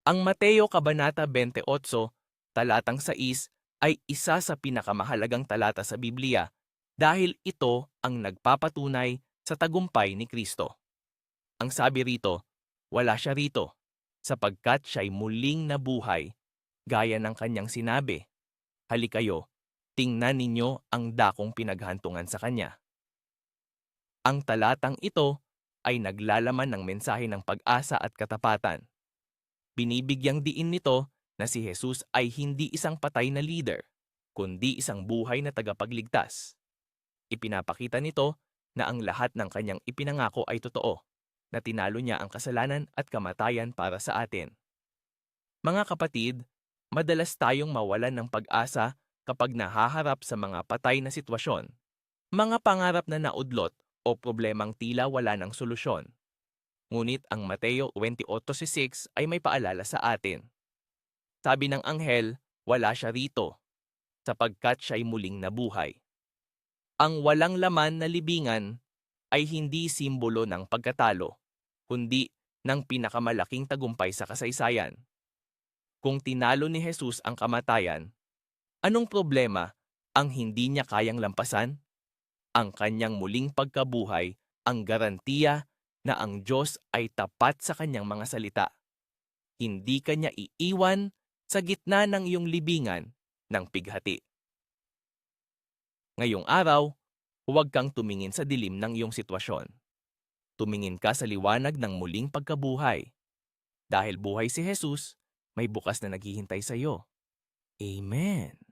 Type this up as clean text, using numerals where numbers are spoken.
Ang Mateo Kabanata 28, talatang 6 ay isa sa pinakamahalagang talata sa Biblia dahil ito ang nagpapatunay sa tagumpay ni Kristo. Ang sabi rito, wala siya rito, sapagkat siya'y muling nabuhay, gaya ng kanyang sinabi. Halikayo, tingnan ninyo ang dakong pinaghantungan sa kanya. Ang talatang ito ay naglalaman ng mensahe ng pag-asa at katapatan. Binibigyang diin nito na si Jesus ay hindi isang patay na leader, kundi isang buhay na tagapagligtas. Ipinapakita nito na ang lahat ng kanyang ipinangako ay totoo, na tinalo niya ang kasalanan at kamatayan para sa atin. Mga kapatid, madalas tayong mawalan ng pag-asa kapag nahaharap sa mga patay na sitwasyon, mga pangarap na naudlot o problemang tila wala ng solusyon. Ngunit ang Mateo 28:6 ay may paalala sa atin. Sabi ng anghel, wala siya rito, sapagkat siya'y muling nabuhay. Ang walang laman na libingan ay hindi simbolo ng pagkatalo, kundi ng pinakamalaking tagumpay sa kasaysayan. Kung tinalo ni Jesus ang kamatayan, anong problema ang hindi niya kayang lampasan? Ang kanyang muling pagkabuhay ang garantiya na ang Diyos ay tapat sa kanyang mga salita. Hindi kanya iiwan sa gitna ng iyong libingan ng pighati. Ngayong araw, huwag kang tumingin sa dilim ng iyong sitwasyon. Tumingin ka sa liwanag ng muling pagkabuhay. Dahil buhay si Jesus, may bukas na naghihintay sa iyo. Amen.